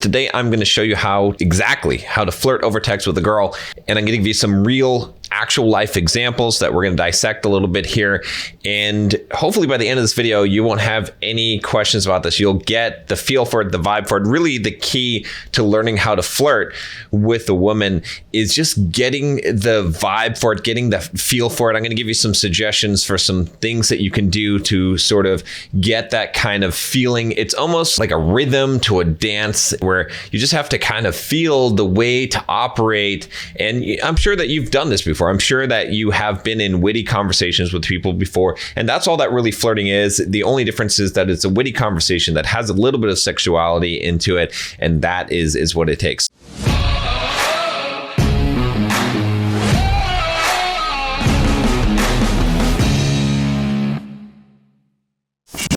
Today, I'm going to show you exactly how to flirt over text with a girl. And I'm going to give you some real actual life examples that we're going to dissect a little bit here. And hopefully by the end of this video, you won't have any questions about this. You'll get the feel for it, the vibe for it. Really, the key to learning how to flirt with a woman is just getting the vibe for it, getting the feel for it. I'm going to give you some suggestions for some things that you can do to sort of get that kind of feeling. It's almost like a rhythm to a dance where you just have to kind of feel the way to operate. And I'm sure that you've done this before. I'm sure that you have been in witty conversations with people before. And that's all that really flirting is. The only difference is that it's a witty conversation that has a little bit of sexuality into it. And that is what it takes.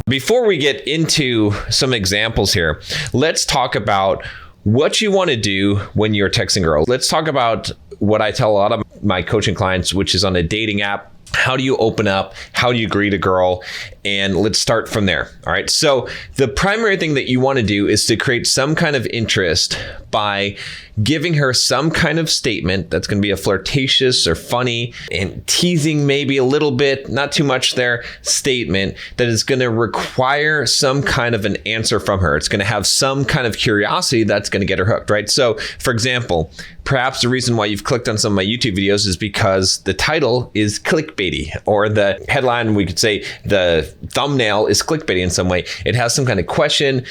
Before we get into some examples here, let's talk about what you want to do when you're texting girls. Let's talk about what I tell a lot of my coaching clients, which is on a dating app. How do you open up? How do you greet a girl? And let's start from there. All right. So the primary thing that you want to do is to create some kind of interest by giving her some kind of statement that's going to be a flirtatious or funny and teasing maybe a little bit, not too much there, statement that is going to require some kind of an answer from her. It's going to have some kind of curiosity that's going to get her hooked, right? So for example, perhaps the reason why you've clicked on some of my YouTube videos is because the title is clickbaity, or the headline, we could say the thumbnail is clickbaity in some way. It has some kind of question.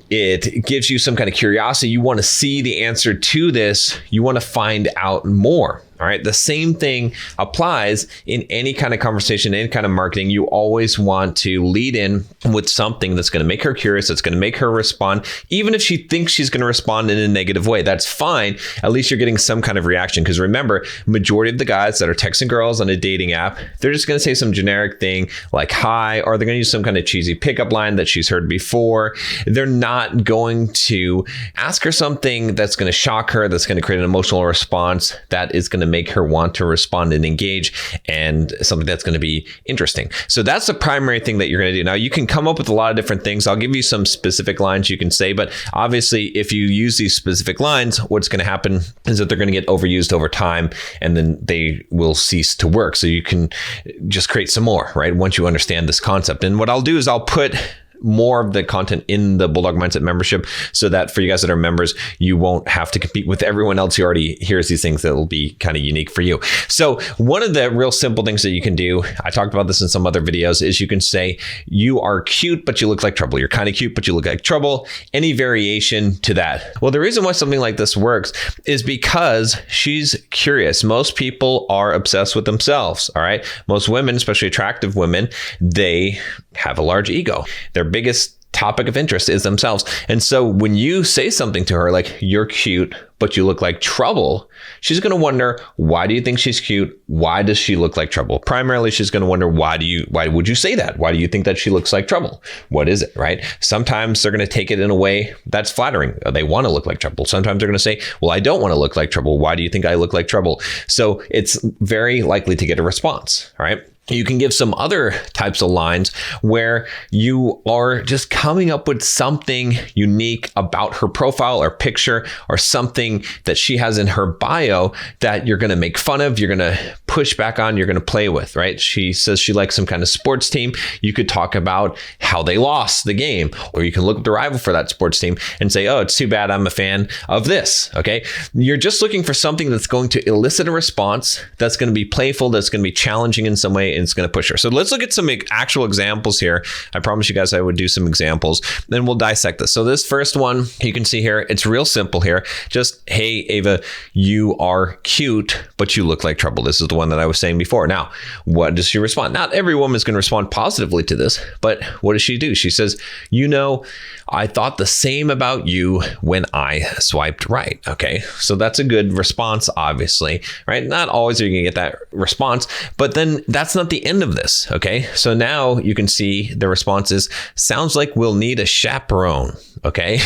It gives you some kind of curiosity. You want to see the answer to this. You want to find out more. All right. The same thing applies in any kind of conversation, any kind of marketing. You always want to lead in with something that's going to make her curious, that's going to make her respond. Even if she thinks she's going to respond in a negative way, that's fine. At least you're getting some kind of reaction. Because remember, majority of the guys that are texting girls on a dating app, they're just going to say some generic thing like hi, or they're going to use some kind of cheesy pickup line that she's heard before. They're not going to ask her something that's going to shock her, that's going to create an emotional response that is going to make her want to respond and engage, and something that's going to be interesting. So that's the primary thing that you're going to do. Now, you can come up with a lot of different things. I'll give you some specific lines you can say, but obviously if you use these specific lines, what's going to happen is that they're going to get overused over time, and then they will cease to work. So you can just create some more, right? Once you understand this concept. And what I'll do is I'll put more of the content in the Bulldog Mindset membership, so that for you guys that are members, you won't have to compete with everyone else who already hears these things. That will be kind of unique for you. So one of the real simple things that you can do, I talked about this in some other videos, is you can say, you are cute, but you look like trouble. You're kind of cute, but you look like trouble. Any variation to that. Well, the reason why something like this works is because she's curious. Most people are obsessed with themselves. All right. Most women, especially attractive women, they have a large ego. Their biggest topic of interest is themselves. And so when you say something to her like, you're cute, but you look like trouble, she's going to wonder, why do you think she's cute? Why does she look like trouble? Primarily, she's going to wonder, why would you say that? Why do you think that she looks like trouble? What is it, right? Sometimes they're going to take it in a way that's flattering. They want to look like trouble. Sometimes they're going to say, well, I don't want to look like trouble. Why do you think I look like trouble? So it's very likely to get a response, all right? You can give some other types of lines where you are just coming up with something unique about her profile or picture, or something that she has in her bio that you're going to make fun of, you're going to push back on, you're going to play with, right? She says she likes some kind of sports team. You could talk about how they lost the game, or you can look at the rival for that sports team and say, oh, it's too bad I'm a fan of this. Okay. You're just looking for something that's going to elicit a response, that's going to be playful, that's going to be challenging in some way, and it's going to push her. So let's look at some actual examples here. I promise you guys I would do some examples, then we'll dissect this. So this first one, you can see here, it's real simple here. Just, hey, Ava, you are cute, but you look like trouble. This is the one that I was saying before. Now, what does she respond? Not every woman is going to respond positively to this, but what does she do? She says, I thought the same about you when I swiped right. Okay, so that's a good response, obviously, right? Not always are you going to get that response, but then that's not at the end of this, okay? So now you can see the responses, sounds like we'll need a chaperone, okay?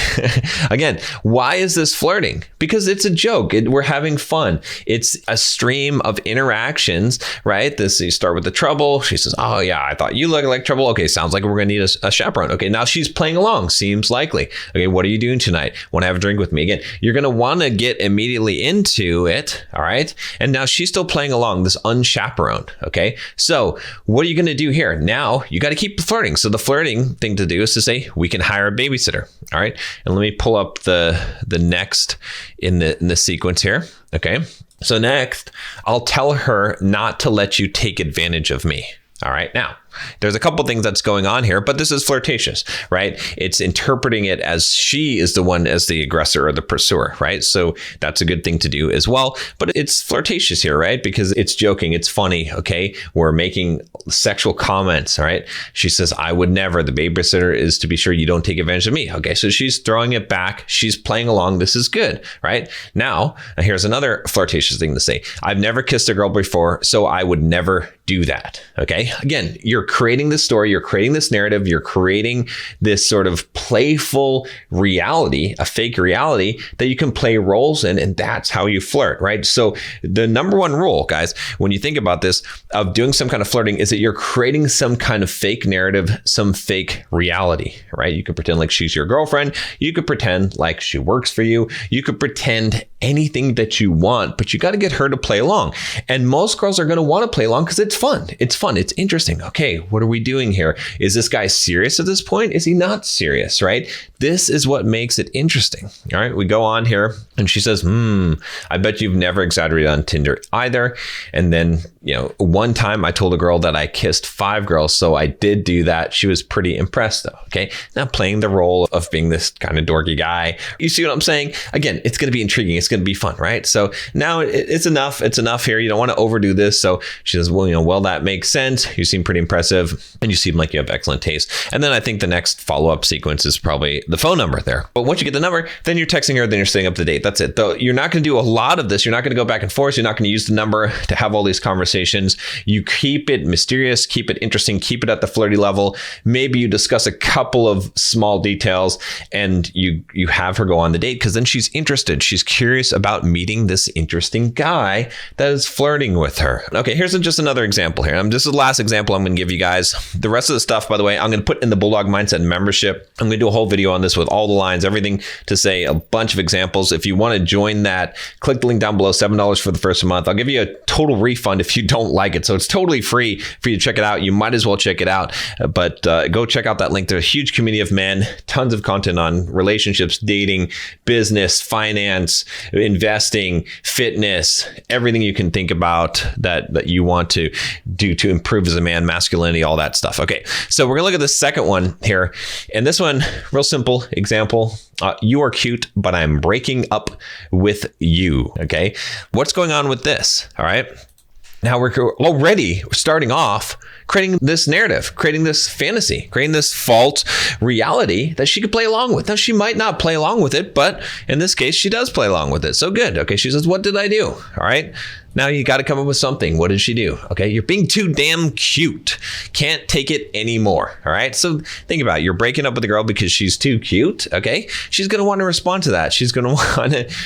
Again, why is this flirting? Because it's a joke. We're having fun. It's a stream of interactions, right? You start with the trouble. She says, oh yeah, I thought you looked like trouble. Okay, sounds like we're gonna need a chaperone. Okay, now she's playing along, seems likely. Okay, what are you doing tonight? Want to have a drink with me? Again, you're gonna wanna get immediately into it, all right? And now she's still playing along, this unchaperoned, okay? So what are you gonna do here? Now you gotta keep flirting. So the flirting thing to do is to say, we can hire a babysitter, all right? And let me pull up the next in the sequence here, okay? So next, I'll tell her not to let you take advantage of me. All right, now, there's a couple things that's going on here, but this is flirtatious, right? It's interpreting it as she is the one as the aggressor or the pursuer, right? So that's a good thing to do as well, but it's flirtatious here, right? Because it's joking, it's funny, okay? We're making sexual comments, all right? She says, I would never. The babysitter is to be sure you don't take advantage of me, okay? So she's throwing it back. She's playing along. This is good, right? Now, here's another flirtatious thing to say. I've never kissed a girl before, so I would never do that, okay? Again, you're creating this story, you're creating this narrative, you're creating this sort of playful reality, a fake reality that you can play roles in, and that's how you flirt, right? So the number one rule, guys, when you think about this, of doing some kind of flirting is that you're creating some kind of fake narrative, some fake reality, right? You could pretend like she's your girlfriend, you could pretend like she works for you, you could pretend anything that you want, but you got to get her to play along. And most girls are going to want to play along because it's fun. It's fun. It's interesting. Okay, what are we doing here? Is this guy serious at this point? Is he not serious, right? This is what makes it interesting. All right, we go on here and she says, I bet you've never exaggerated on Tinder either. And then, one time I told a girl that I kissed 5 girls. So I did do that. She was pretty impressed though. Okay. Now playing the role of being this kind of dorky guy. You see what I'm saying? Again, it's going to be intriguing. It's going to be fun, right? So now it's enough. It's enough here. You don't want to overdo this. So she says, well, that makes sense. You seem pretty impressive and you seem like you have excellent taste. And then I think the next follow-up sequence is probably the phone number there. But once you get the number, then you're texting her, then you're setting up the date. That's it. Though you're not going to do a lot of this. You're not going to go back and forth. You're not going to use the number to have all these conversations. You keep it mysterious, keep it interesting, keep it at the flirty level. Maybe you discuss a couple of small details and you have her go on the date because then she's interested. She's curious about meeting this interesting guy that is flirting with her. Okay, here's just another example here. This is the last example I'm going to give you guys. The rest of the stuff, by the way, I'm going to put in the Bulldog Mindset membership. I'm going to do a whole video on this with all the lines, everything to say, a bunch of examples. If you want to join that, click the link down below, $7 for the first month. I'll give you a total refund if you don't like it. So it's totally free for you to check it out. You might as well check it out. But go check out that link. There's a huge community of men, tons of content on relationships, dating, business, finance, investing, fitness, everything you can think about that you want to do to improve as a man, masculinity, all that stuff. Okay, so we're gonna look at the second one here. And this one, real simple example. You are cute, but I'm breaking up with you. Okay, what's going on with this? All right. Now we're already starting off creating this narrative, creating this fantasy, creating this false reality that she could play along with. Now, she might not play along with it, but in this case, she does play along with it. So good. Okay, she says, what did I do? All right. Now you got to come up with something. What did she do? Okay, you're being too damn cute. Can't take it anymore. All right, so think about it. You're breaking up with a girl because she's too cute. Okay, she's gonna want to respond to that. She's gonna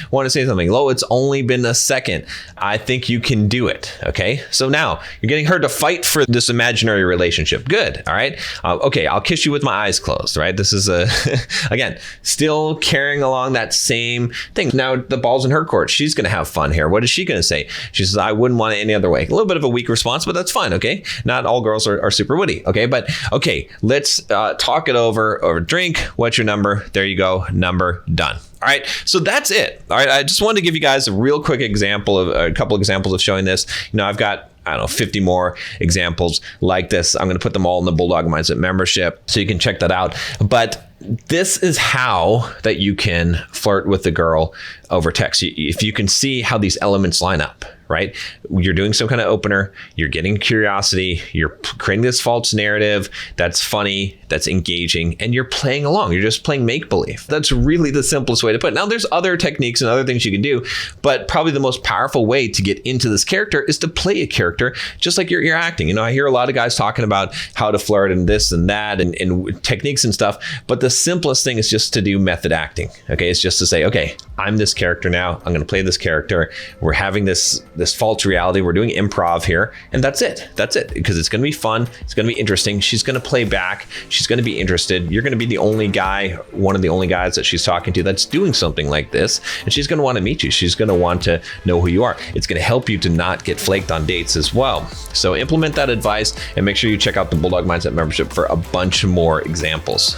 want to say something. Lo, it's only been a second. I think you can do it. Okay, so now you're getting her to fight for this imaginary relationship. Good. All right. Okay, I'll kiss you with my eyes closed. Right. This is again still carrying along that same thing. Now the ball's in her court. She's gonna have fun here. What is she gonna say? She says, I wouldn't want it any other way. A little bit of a weak response, but that's fine, okay? Not all girls are super witty, okay? But, okay, let's talk it over a drink. What's your number? There you go. Number done. All right, so that's it. All right, I just wanted to give you guys a real quick example of a couple examples of showing this. I've got 50 more examples like this. I'm going to put them all in the Bulldog Mindset membership so you can check that out. But this is how that you can flirt with the girl over text. If you can see how these elements line up, right? You're doing some kind of opener, you're getting curiosity, you're creating this false narrative that's funny, that's engaging, and you're playing along. You're just playing make-believe. That's really the simplest way to put it. Now, there's other techniques and other things you can do, but probably the most powerful way to get into this character is to play a character just like you're acting. You know, I hear a lot of guys talking about how to flirt and this and that and techniques and stuff, but the simplest thing is just to do method acting. Okay, it's just to say, okay, I'm this character now. I'm going to play this character. We're having this false reality. We're doing improv here, and that's it. That's it, because it's going to be fun. It's going to be interesting. She's going to play back. She's going to be interested. You're going to be the only guy, one of the only guys that she's talking to that's doing something like this, and she's going to want to meet you. She's going to want to know who you are. It's going to help you to not get flaked on dates as well. So implement that advice and make sure you check out the Bulldog Mindset membership for a bunch more examples.